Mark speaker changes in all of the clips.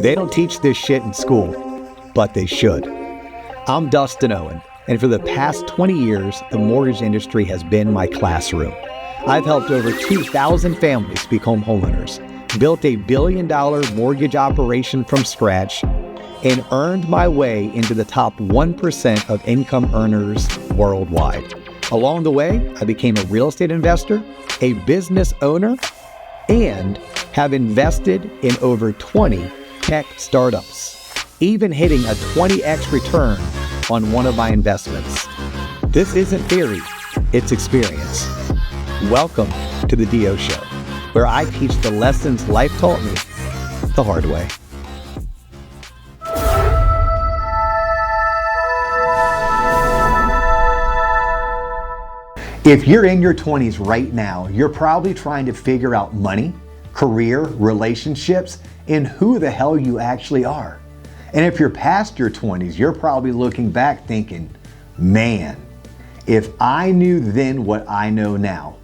Speaker 1: They don't teach this shit in school, but they should. I'm Dustin Owen, and for the past 20 years, the mortgage industry has been my classroom. I've helped over 2,000 families become homeowners, built a billion-dollar mortgage operation from scratch, and earned my way into the top 1% of income earners worldwide. Along the way, I became a real estate investor, a business owner, and have invested in over 20 tech startups, even hitting a 20x return on one of my investments. This isn't theory, it's experience. Welcome to the DO Show, where I teach the lessons life taught me the hard way. If you're in your 20s right now, you're probably trying to figure out money, career, relationships, and who the hell you actually are. And if you're past your 20s, you're probably looking back thinking, man, if I knew then what I know now.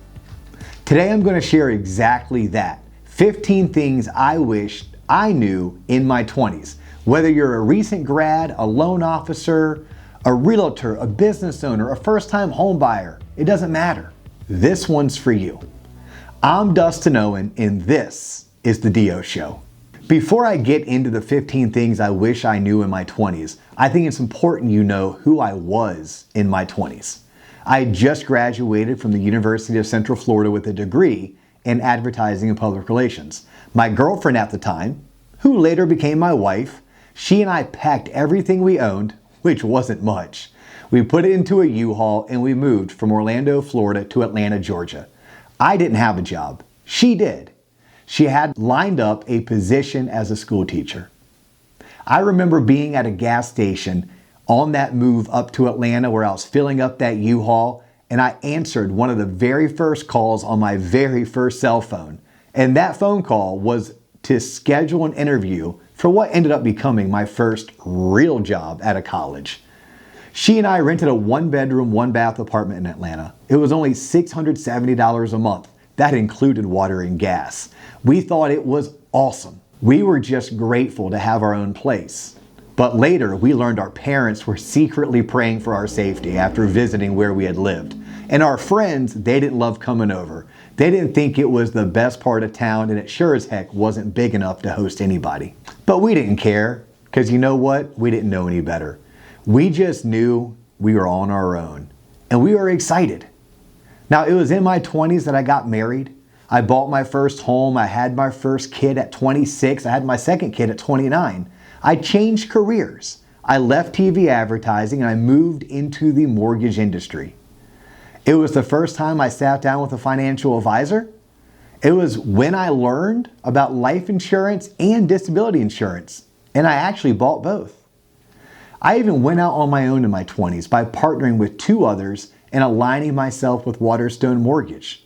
Speaker 1: Today I'm going to share exactly that. 15 things I wish I knew in my 20s. Whether you're a recent grad, a loan officer, a realtor, a business owner, a first-time home buyer, it doesn't matter. This one's for you. I'm Dustin Owen, and this is the DO Show. Before I get into the 15 things I wish I knew in my 20s, I think it's important you know who I was in my 20s. I just graduated from the University of Central Florida with a degree in advertising and public relations. My girlfriend at the time, who later became my wife, she and I packed everything we owned, which wasn't much. We put it into a U-Haul and we moved from Orlando, Florida to Atlanta, Georgia. I didn't have a job. She did. She had lined up a position as a school teacher. I remember being at a gas station on that move up to Atlanta where I was filling up that U-Haul, and I answered one of the very first calls on my very first cell phone. And that phone call was to schedule an interview for what ended up becoming my first real job out of college. She and I rented a one-bedroom, one-bath apartment in Atlanta. It was only $670 a month. That included water and gas. We thought it was awesome. We were just grateful to have our own place. But later, we learned our parents were secretly praying for our safety after visiting where we had lived. And our friends, they didn't love coming over. They didn't think it was the best part of town, and it sure as heck wasn't big enough to host anybody. But we didn't care, because you know what? We didn't know any better. We just knew we were on our own, and we were excited. Now, it was in my 20s that I got married. I bought my first home. I had my first kid at 26. I had my second kid at 29. I changed careers. I left TV advertising and I moved into the mortgage industry. It was the first time I sat down with a financial advisor. It was when I learned about life insurance and disability insurance, and I actually bought both. I even went out on my own in my 20s by partnering with two others and aligning myself with Waterstone Mortgage.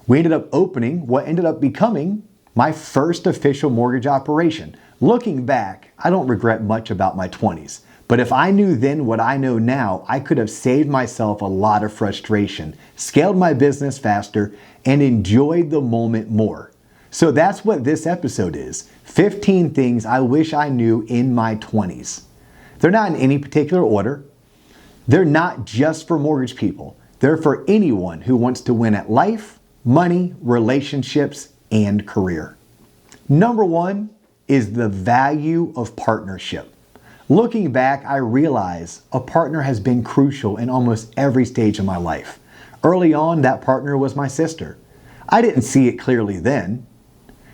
Speaker 1: We ended up opening what ended up becoming my first official mortgage operation. Looking back, I don't regret much about my 20s, but if I knew then what I know now, I could have saved myself a lot of frustration, scaled my business faster, and enjoyed the moment more. So that's what this episode is. 15 things I wish I knew in my 20s. They're not in any particular order. They're not just for mortgage people. They're for anyone who wants to win at life, money, relationships, and career. Number one is the value of partnership. Looking back, I realize a partner has been crucial in almost every stage of my life. Early on, that partner was my sister. I didn't see it clearly then.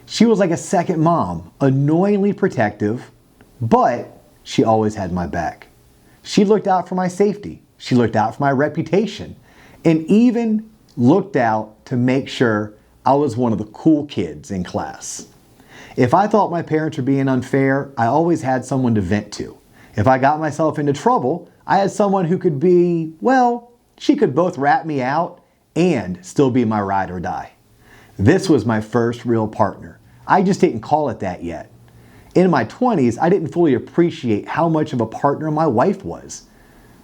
Speaker 1: She was like a second mom, annoyingly protective, but she always had my back. She looked out for my safety. She looked out for my reputation, and even looked out to make sure I was one of the cool kids in class. If I thought my parents were being unfair, I always had someone to vent to. If I got myself into trouble, I had someone who could be, well, she could both rat me out and still be my ride or die. This was my first real partner. I just didn't call it that yet. In my 20s, I didn't fully appreciate how much of a partner my wife was.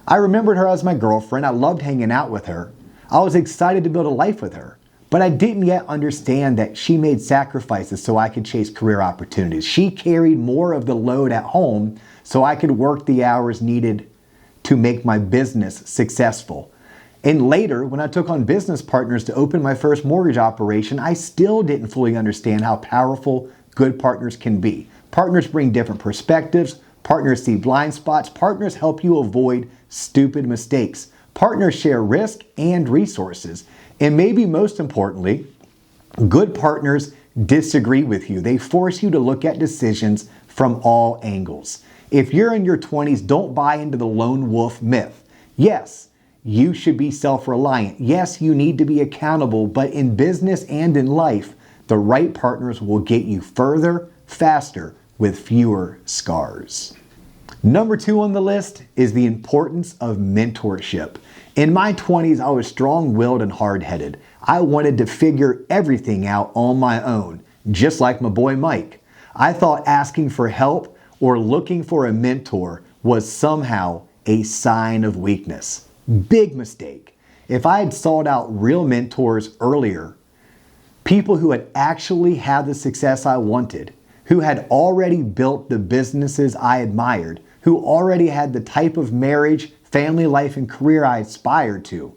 Speaker 1: I remembered her as my girlfriend. I loved hanging out with her. I was excited to build a life with her. but I didn't yet understand that she made sacrifices so I could chase career opportunities. She carried more of the load at home so I could work the hours needed to make my business successful. And later, when I took on business partners to open my first mortgage operation, I still didn't fully understand how powerful good partners can be. Partners bring different perspectives. Partners see blind spots. Partners help you avoid stupid mistakes. Partners share risk and resources. And maybe most importantly, good partners disagree with you. They force you to look at decisions from all angles. If you're in your 20s, don't buy into the lone wolf myth. Yes, you should be self-reliant. Yes, you need to be accountable, but in business and in life, the right partners will get you further, faster, with fewer scars. Number 2 on the list is the importance of mentorship. In my 20s, I was strong-willed and hard-headed. I wanted to figure everything out on my own, just like my boy Mike. I thought asking for help or looking for a mentor was somehow a sign of weakness. Big mistake. If I had sought out real mentors earlier, people who had actually had the success I wanted, who had already built the businesses I admired, who already had the type of marriage, family life, and career I aspired to,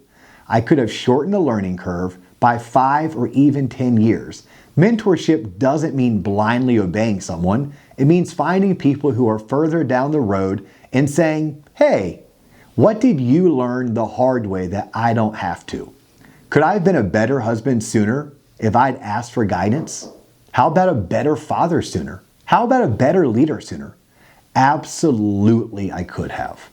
Speaker 1: I could have shortened the learning curve by 5 or even 10 years. Mentorship doesn't mean blindly obeying someone. It means finding people who are further down the road and saying, hey, what did you learn the hard way that I don't have to? Could I have been a better husband sooner if I'd asked for guidance? How about a better father sooner? How about a better leader sooner? Absolutely, I could have.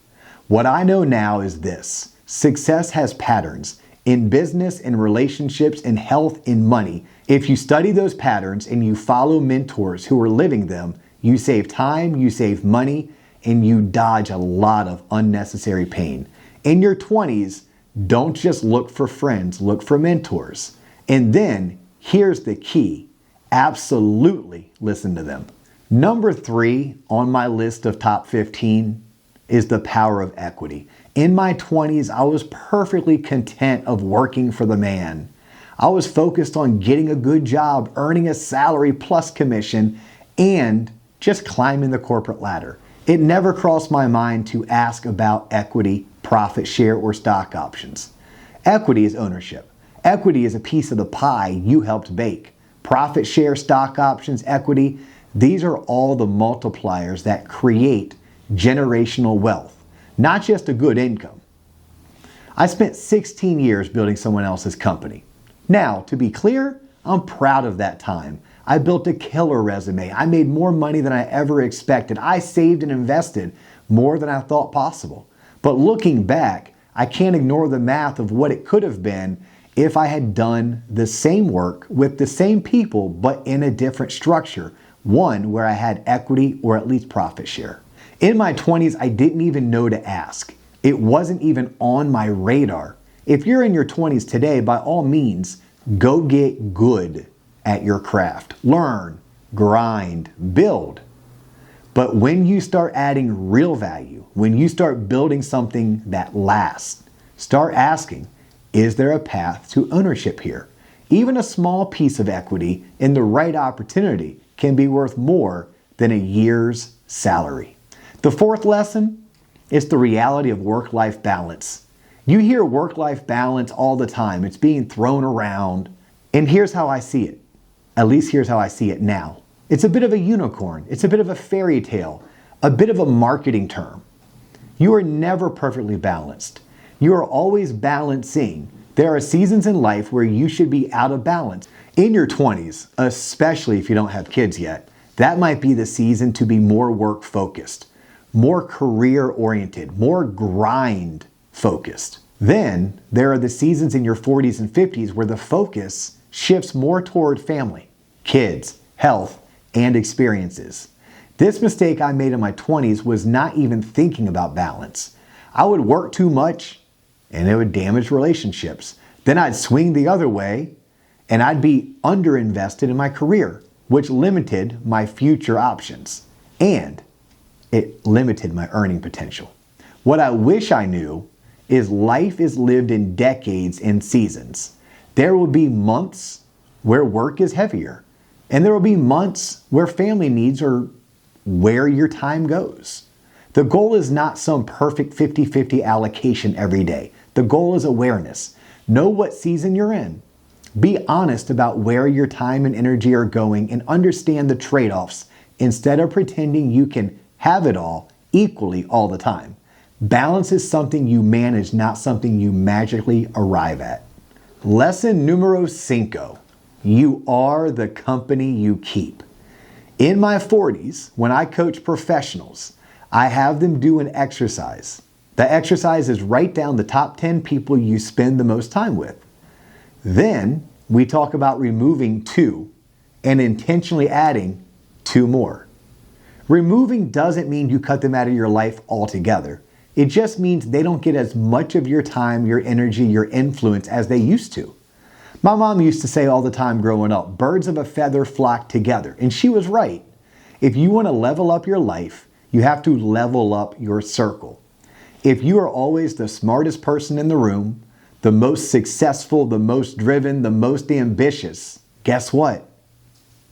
Speaker 1: What I know now is this: success has patterns in business, in relationships, in health, in money. If you study those patterns and you follow mentors who are living them, you save time, you save money, and you dodge a lot of unnecessary pain. In your 20s, don't just look for friends, look for mentors. And then, here's the key: absolutely listen to them. Number 3 on my list of top 15 is the power of equity. In my 20s, I was perfectly content of working for the man. I was focused on getting a good job, earning a salary plus commission, and just climbing the corporate ladder. It never crossed my mind to ask about equity, profit share, or stock options. Equity is ownership. Equity is a piece of the pie you helped bake. Profit share, stock options, equity, these are all the multipliers that create generational wealth, not just a good income. I spent 16 years building someone else's company. Now, to be clear, I'm proud of that time. I built a killer resume. I made more money than I ever expected. I saved and invested more than I thought possible. But looking back, I can't ignore the math of what it could have been if I had done the same work with the same people, but in a different structure, one where I had equity or at least profit share. In my 20s, I didn't even know to ask. It wasn't even on my radar. If you're in your 20s today, by all means, go get good at your craft. Learn, grind, build. But when you start adding real value, when you start building something that lasts, start asking, is there a path to ownership here? Even a small piece of equity in the right opportunity can be worth more than a year's salary. The 4th lesson is the reality of work-life balance. You hear work-life balance all the time. It's being thrown around. And here's how I see it. At least here's how I see it now. It's a bit of a unicorn. It's a bit of a fairy tale, a bit of a marketing term. You are never perfectly balanced. You are always balancing. There are seasons in life where you should be out of balance. In your 20s, especially if you don't have kids yet, that might be the season to be more work-focused, more career-oriented, more grind-focused. Then there are the seasons in your 40s and 50s where the focus shifts more toward family, kids, health, and experiences. This mistake I made in my 20s was not even thinking about balance. I would work too much and it would damage relationships. Then I'd swing the other way and I'd be underinvested in my career, which limited my future options and it limited my earning potential. What I wish I knew is life is lived in decades and seasons. There will be months where work is heavier, and there will be months where family needs are where your time goes. The goal is not some perfect 50-50 allocation every day. The goal is awareness. Know what season you're in. Be honest about where your time and energy are going and understand the trade-offs instead of pretending you can have it all equally all the time. Balance is something you manage, not something you magically arrive at. Lesson numero 5. You are the company you keep. In my 40s, when I coach professionals, I have them do an exercise. The exercise is write down the top 10 people you spend the most time with. Then we talk about removing 2 and intentionally adding 2 more. Removing doesn't mean you cut them out of your life altogether. It just means they don't get as much of your time, your energy, your influence as they used to. My mom used to say all the time growing up, birds of a feather flock together. And she was right. If you want to level up your life, you have to level up your circle. If you are always the smartest person in the room, the most successful, the most driven, the most ambitious, guess what?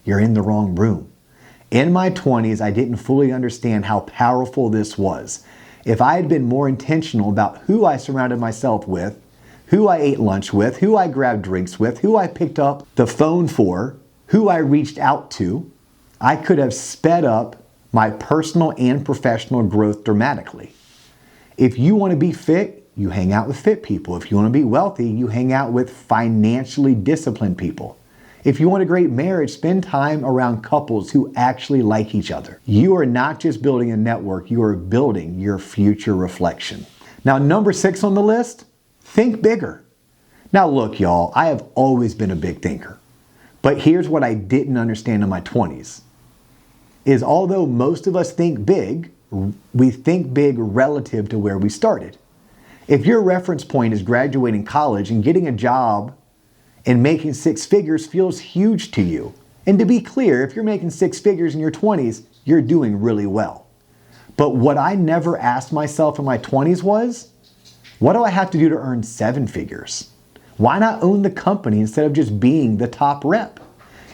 Speaker 1: You're in the wrong room. In my 20s, I didn't fully understand how powerful this was. If I had been more intentional about who I surrounded myself with, who I ate lunch with, who I grabbed drinks with, who I picked up the phone for, who I reached out to, I could have sped up my personal and professional growth dramatically. If you want to be fit, you hang out with fit people. If you want to be wealthy, you hang out with financially disciplined people. If you want a great marriage, spend time around couples who actually like each other. You are not just building a network, you are building your future reflection. Now, number 6 on the list, think bigger. Now look, y'all, I have always been a big thinker. But here's what I didn't understand in my 20s, is although most of us think big, we think big relative to where we started. If your reference point is graduating college and getting a job and making 6 figures feels huge to you. And to be clear, if you're making 6 figures in your 20s, you're doing really well. But what I never asked myself in my 20s was, what do I have to do to earn 7 figures? Why not own the company instead of just being the top rep?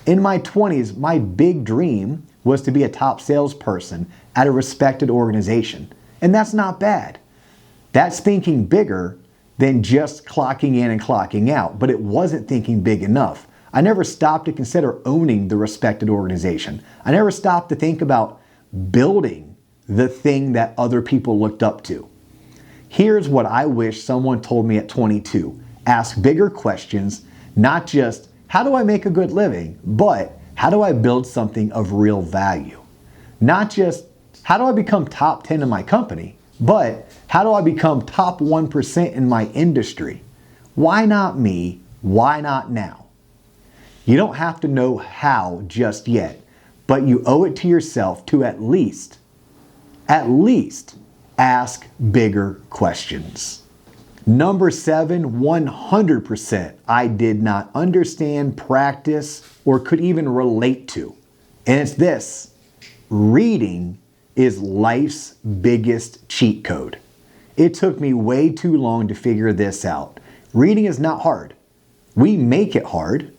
Speaker 1: In my 20s, my big dream was to be a top salesperson at a respected organization. And that's not bad. That's thinking bigger than just clocking in and clocking out, but it wasn't thinking big enough. I never stopped to consider owning the respected organization. I never stopped to think about building the thing that other people looked up to. Here's what I wish someone told me at 22. Ask bigger questions, not just how do I make a good living, but how do I build something of real value? Not just how do I become top 10 in my company, but how do I become top 1% in my industry? Why not me? Why not now? You don't have to know how just yet, but you owe it to yourself to at least ask bigger questions. Number 7, 100% I did not understand, practice, or could even relate to. And it's this: reading is life's biggest cheat code. It took me way too long to figure this out. Reading is not hard. We make it hard,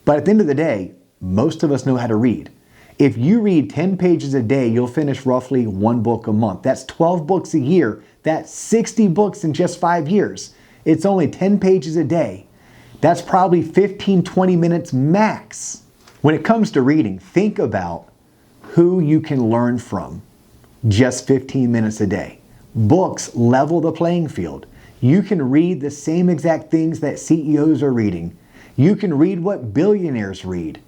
Speaker 1: but at the end of the day, most of us know how to read. If you read 10 pages a day, you'll finish roughly 1 book a month. That's 12 books a year. That's 60 books in just 5 years. It's only 10 pages a day. That's probably 15, 20 minutes max. When it comes to reading, think about who you can learn from just 15 minutes a day. Books level the playing field. You can read the same exact things that CEOs are reading. You can read what billionaires read.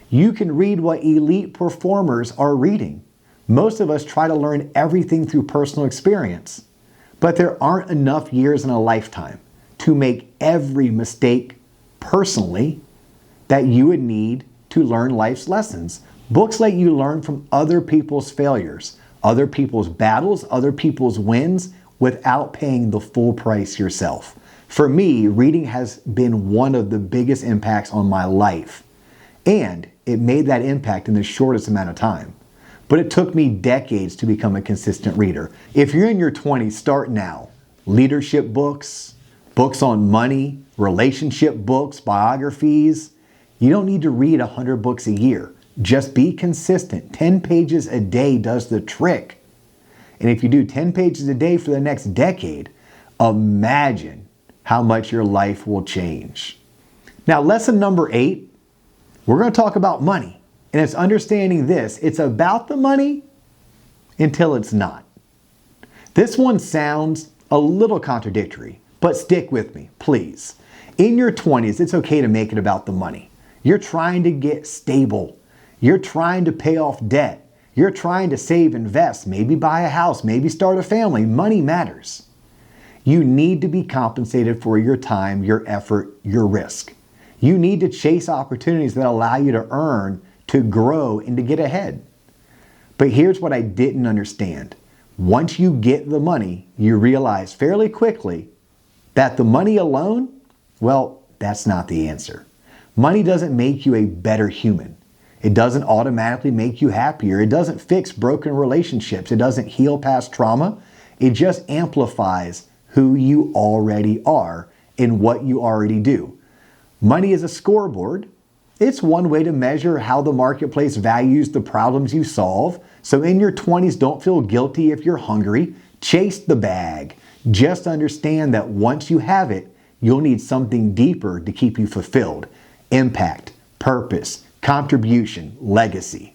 Speaker 1: You can read what elite performers are reading. Most of us try to learn everything through personal experience, but there aren't enough years in a lifetime to make every mistake personally that you would need to learn life's lessons. Books let you learn from other people's failures, other people's battles, other people's wins, without paying the full price yourself. For me, reading has been one of the biggest impacts on my life, and it made that impact in the shortest amount of time. But it took me decades to become a consistent reader. If you're in your 20s, start now. Leadership books, books on money, relationship books, biographies. You don't need to read 100 books a year. Just be consistent. 10 pages a day does the trick. And if you do 10 pages a day for the next decade, imagine how much your life will change. Now, lesson number 8, we're going to talk about money. And it's understanding this. It's about the money until it's not. This one sounds a little contradictory, but stick with me, please. In your 20s, it's okay to make it about the money. You're trying to get stable. You're trying to pay off debt. You're trying to save, invest, maybe buy a house, maybe start a family. Money matters. You need to be compensated for your time, your effort, your risk. You need to chase opportunities that allow you to earn, to grow, and to get ahead. But here's what I didn't understand. Once you get the money, you realize fairly quickly that the money alone, well, that's not the answer. Money doesn't make you a better human. It doesn't automatically make you happier. It doesn't fix broken relationships. It doesn't heal past trauma. It just amplifies who you already are and what you already do. Money is a scoreboard. It's one way to measure how the marketplace values the problems you solve. So in your 20s, don't feel guilty if you're hungry. Chase the bag. Just understand that once you have it, you'll need something deeper to keep you fulfilled. Impact, purpose, contribution, legacy.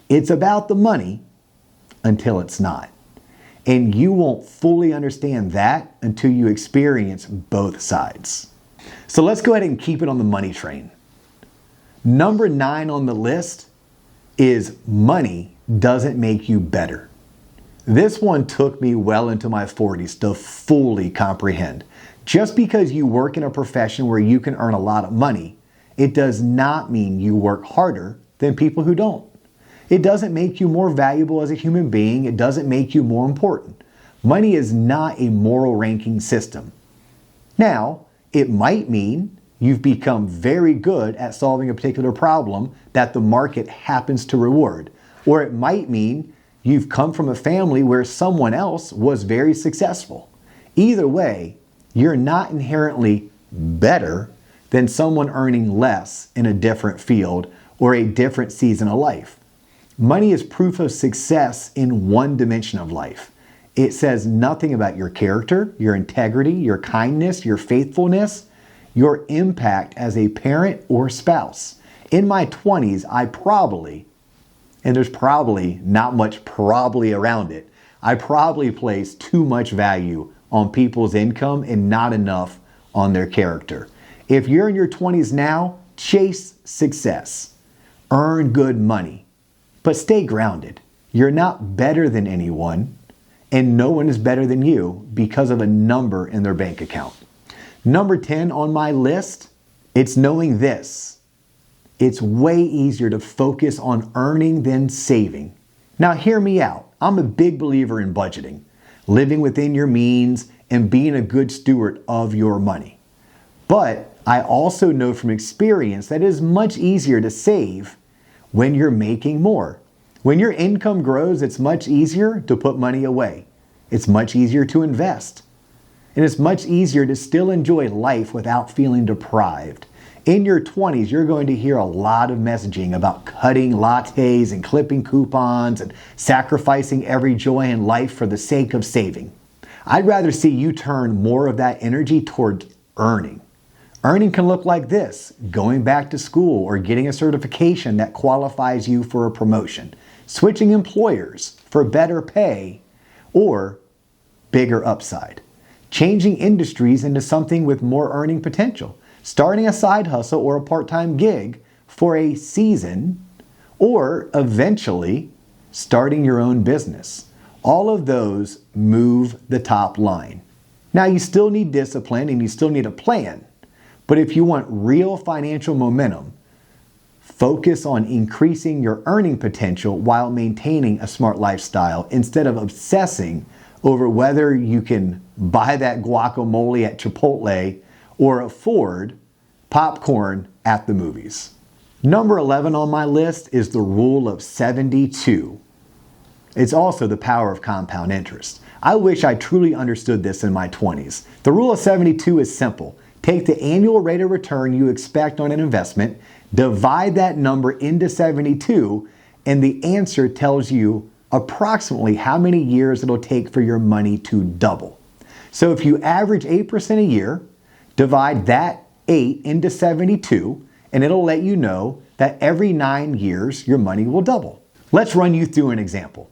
Speaker 1: It's about the money until it's not. And you won't fully understand that until you experience both sides. So let's go ahead and keep it on the money train. Number 9 on the list is money doesn't make you better. This one took me well into my 40s to fully comprehend. Just because you work in a profession where you can earn a lot of money, it does not mean you work harder than people who don't. It doesn't make you more valuable as a human being. It doesn't make you more important. Money is not a moral ranking system. Now, it might mean you've become very good at solving a particular problem that the market happens to reward. Or it might mean you've come from a family where someone else was very successful. Either way, you're not inherently better than someone earning less in a different field or a different season of life. Money is proof of success in one dimension of life. It says nothing about your character, your integrity, your kindness, your faithfulness, your impact as a parent or spouse. In my 20s, I probably, and there's probably not much probably around it, I probably placed too much value on people's income and not enough on their character. If you're in your 20s now, chase success. Earn good money. But stay grounded. You're not better than anyone, and no one is better than you because of a number in their bank account. Number 10 on my list, it's knowing this. It's way easier to focus on earning than saving. Now hear me out. I'm a big believer in budgeting, living within your means, and being a good steward of your money. But I also know from experience that it is much easier to save when you're making more. When your income grows, it's much easier to put money away. It's much easier to invest. And it's much easier to still enjoy life without feeling deprived. In your 20s, you're going to hear a lot of messaging about cutting lattes and clipping coupons and sacrificing every joy in life for the sake of saving. I'd rather see you turn more of that energy toward earning. Earning can look like this: going back to school or getting a certification that qualifies you for a promotion, switching employers for better pay or bigger upside, changing industries into something with more earning potential, starting a side hustle or a part-time gig for a season, or eventually starting your own business. All of those move the top line. Now, you still need discipline and you still need a plan. But if you want real financial momentum, focus on increasing your earning potential while maintaining a smart lifestyle instead of obsessing over whether you can buy that guacamole at Chipotle or afford popcorn at the movies. Number 11 on my list is the rule of 72. It's also the power of compound interest. I wish I truly understood this in my 20s. The rule of 72 is simple. Take the annual rate of return you expect on an investment, divide that number into 72, and the answer tells you approximately how many years it'll take for your money to double. So if you average 8% a year, divide that 8 into 72, and it'll let you know that every 9 years your money will double. Let's run you through an example.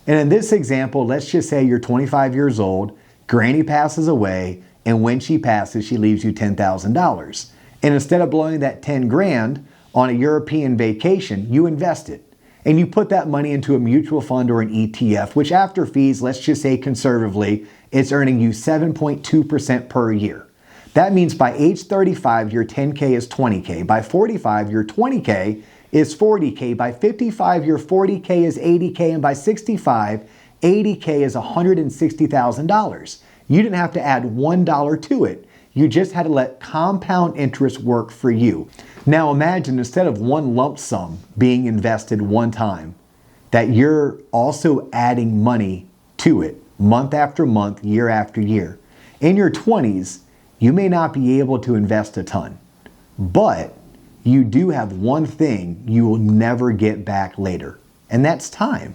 Speaker 1: And in this example, let's just say you're 25 years old, Granny passes away, and when she passes, she leaves you $10,000. And instead of blowing that 10 grand on a European vacation, you invest it. And you put that money into a mutual fund or an ETF, which after fees, let's just say conservatively, it's earning you 7.2% per year. That means by age 35, your 10K is 20K. By 45, your 20K is 40K. By 55, your 40K is 80K. And by 65, 80K is $160,000. You didn't have to add $1 to it. You just had to let compound interest work for you. Now imagine instead of one lump sum being invested one time, that you're also adding money to it month after month, year after year. In your 20s, you may not be able to invest a ton, but you do have one thing you will never get back later, and that's time.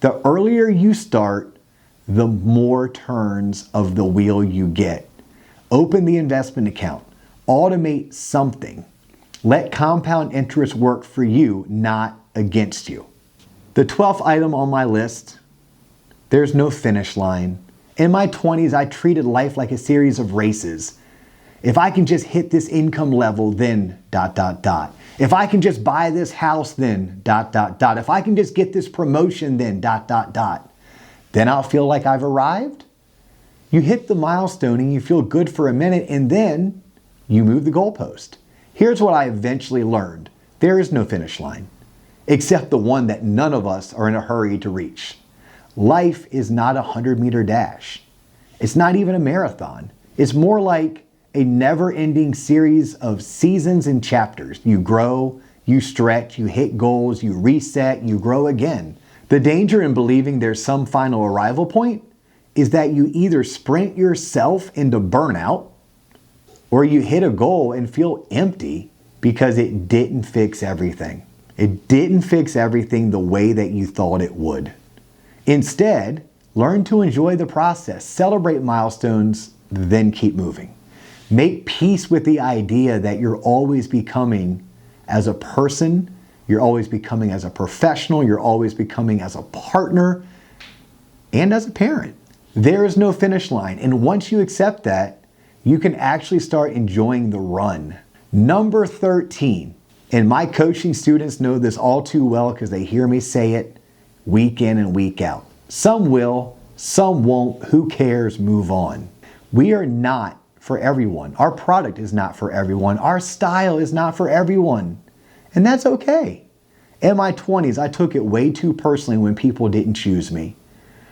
Speaker 1: The earlier you start, the more turns of the wheel you get. Open the investment account. Automate something. Let compound interest work for you, not against you. The 12th item on my list, there's no finish line. In my 20s, I treated life like a series of races. If I can just hit this income level, then ... If I can just buy this house, then ... If I can just get this promotion, then ... Then I'll feel like I've arrived. You hit the milestone and you feel good for a minute, and then you move the goalpost. Here's what I eventually learned. There is no finish line, except the one that none of us are in a hurry to reach. Life is not a 100-meter dash. It's not even a marathon. It's more like a never-ending series of seasons and chapters. You grow, you stretch, you hit goals, you reset, you grow again. The danger in believing there's some final arrival point is that you either sprint yourself into burnout or you hit a goal and feel empty because it didn't fix everything. It didn't fix everything the way that you thought it would. Instead, learn to enjoy the process, celebrate milestones, then keep moving. Make peace with the idea that you're always becoming as a person, you're always becoming as a professional, you're always becoming as a partner, and as a parent. There is no finish line, and once you accept that, you can actually start enjoying the run. Number 13, and my coaching students know this all too well because they hear me say it week in and week out. Some will, some won't, who cares, move on. We are not for everyone. Our product is not for everyone. Our style is not for everyone. And that's okay. In my 20s, I took it way too personally when people didn't choose me.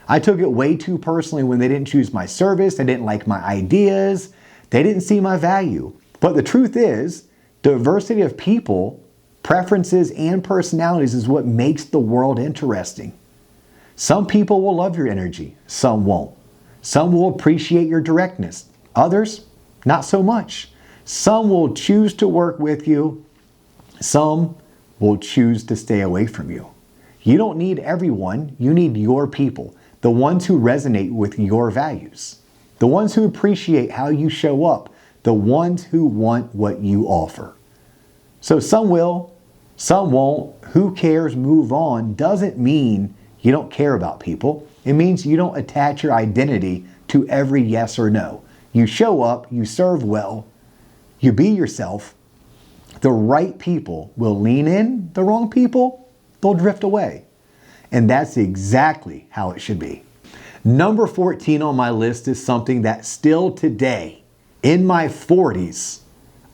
Speaker 1: I took it way too personally when they didn't choose my service, they didn't like my ideas, they didn't see my value. But the truth is, diversity of people, preferences, and personalities is what makes the world interesting. Some people will love your energy, some won't. Some will appreciate your directness, others, not so much. Some will choose to work with you, some will choose to stay away from you. You don't need everyone, you need your people, the ones who resonate with your values, the ones who appreciate how you show up, the ones who want what you offer. So some will, some won't, who cares, move on, doesn't mean you don't care about people. It means you don't attach your identity to every yes or no. You show up, you serve well, you be yourself. The right people will lean in, the wrong people, they'll drift away. And that's exactly how it should be. Number 14 on my list is something that still today, in my 40s,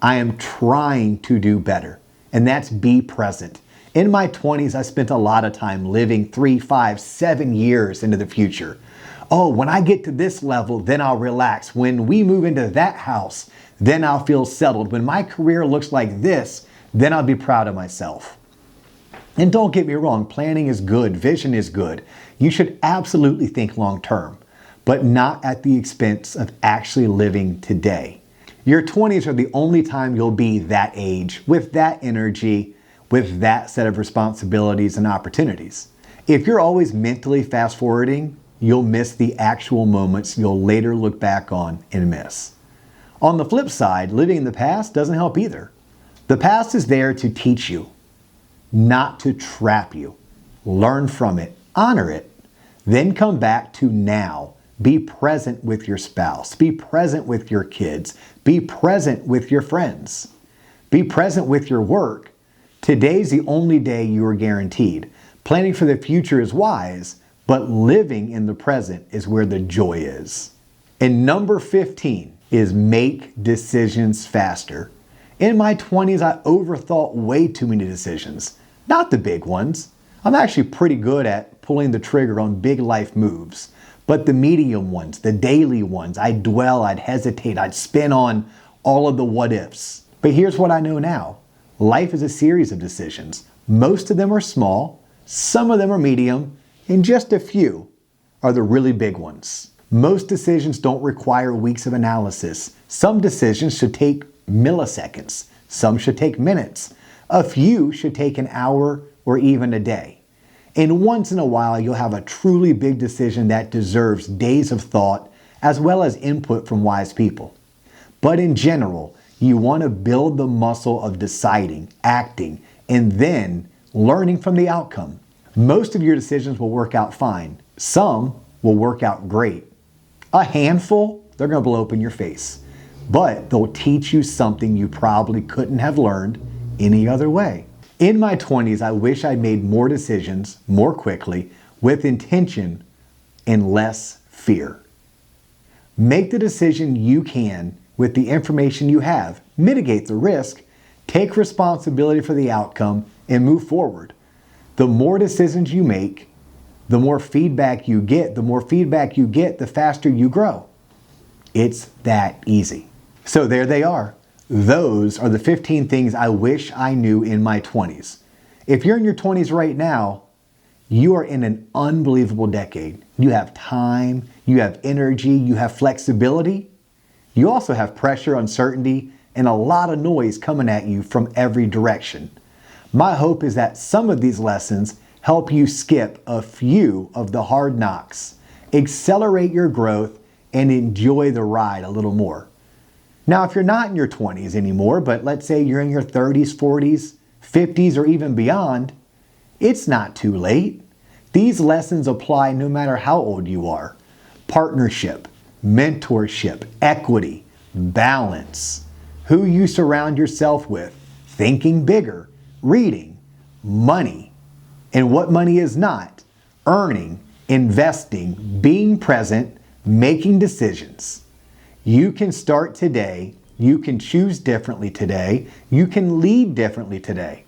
Speaker 1: I am trying to do better. And that's be present. In my 20s, I spent a lot of time living 3, 5, 7 years into the future. Oh, when I get to this level, then I'll relax. When we move into that house, then I'll feel settled. When my career looks like this, then I'll be proud of myself. And don't get me wrong, planning is good, vision is good. You should absolutely think long term, but not at the expense of actually living today. Your 20s are the only time you'll be that age, with that energy, with that set of responsibilities and opportunities. If you're always mentally fast forwarding, you'll miss the actual moments you'll later look back on and miss. On the flip side, living in the past doesn't help either. The past is there to teach you, not to trap you. Learn from it, honor it, then come back to now. Be present with your spouse, be present with your kids, be present with your friends, be present with your work. Today's the only day you are guaranteed. Planning for the future is wise, but living in the present is where the joy is. And number 15 is make decisions faster. In my 20s, I overthought way too many decisions. Not the big ones. I'm actually pretty good at pulling the trigger on big life moves. But the medium ones, the daily ones, I'd dwell, I'd hesitate, I'd spin on all of the what ifs. But here's what I know now. Life is a series of decisions. Most of them are small, some of them are medium, and just a few are the really big ones. Most decisions don't require weeks of analysis. Some decisions should take milliseconds. Some should take minutes. A few should take an hour or even a day. And once in a while, you'll have a truly big decision that deserves days of thought as well as input from wise people. But in general, you want to build the muscle of deciding, acting, and then learning from the outcome. Most of your decisions will work out fine. Some will work out great. A handful, they're going to blow up in your face. But they'll teach you something you probably couldn't have learned any other way. In my 20s, I wish I made more decisions more quickly with intention and less fear. Make the decision you can with the information you have, mitigate the risk, take responsibility for the outcome, and move forward. The more decisions you make, the more feedback you get. The more feedback you get, the faster you grow. It's that easy. So there they are. Those are the 15 things I wish I knew in my 20s. If you're in your 20s right now, you are in an unbelievable decade. You have time, you have energy, you have flexibility. You also have pressure, uncertainty, and a lot of noise coming at you from every direction. My hope is that some of these lessons help you skip a few of the hard knocks, accelerate your growth, and enjoy the ride a little more. Now, if you're not in your 20s anymore, but let's say you're in your 30s, 40s, 50s, or even beyond, it's not too late. These lessons apply no matter how old you are. Partnership, mentorship, equity, balance, who you surround yourself with, thinking bigger, reading, money, and what money is not, earning, investing, being present, making decisions. You can start today. You can choose differently today. You can lead differently today.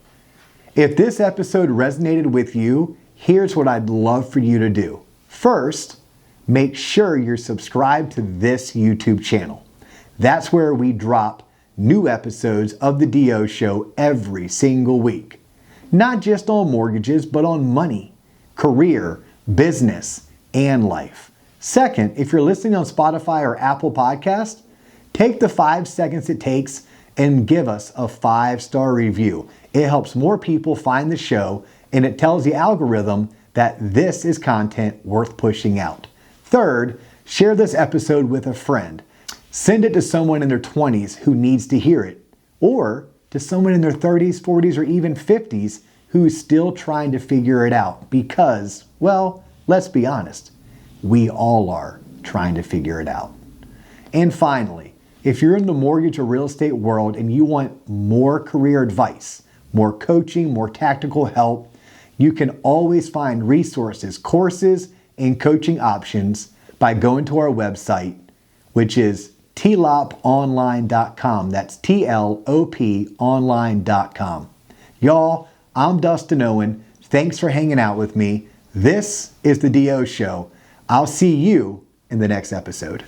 Speaker 1: If this episode resonated with you, here's what I'd love for you to do. First, make sure you're subscribed to this YouTube channel. That's where we drop new episodes of The DO Show every single week. Not just on mortgages, but on money, career, business, and life. Second, if you're listening on Spotify or Apple Podcast, take the 5 seconds it takes and give us a 5-star review. It helps more people find the show, and it tells the algorithm that this is content worth pushing out. Third, share this episode with a friend. Send it to someone in their 20s who needs to hear it, or to someone in their 30s, 40s, or even 50s who's still trying to figure it out because, well, let's be honest, we all are trying to figure it out. And finally, if you're in the mortgage or real estate world and you want more career advice, more coaching, more tactical help, you can always find resources, courses, and coaching options by going to our website, which is tloponline.com. That's TLOP online.com. Y'all, I'm Dustin Owen. Thanks for hanging out with me. This is The DO Show. I'll see you in the next episode.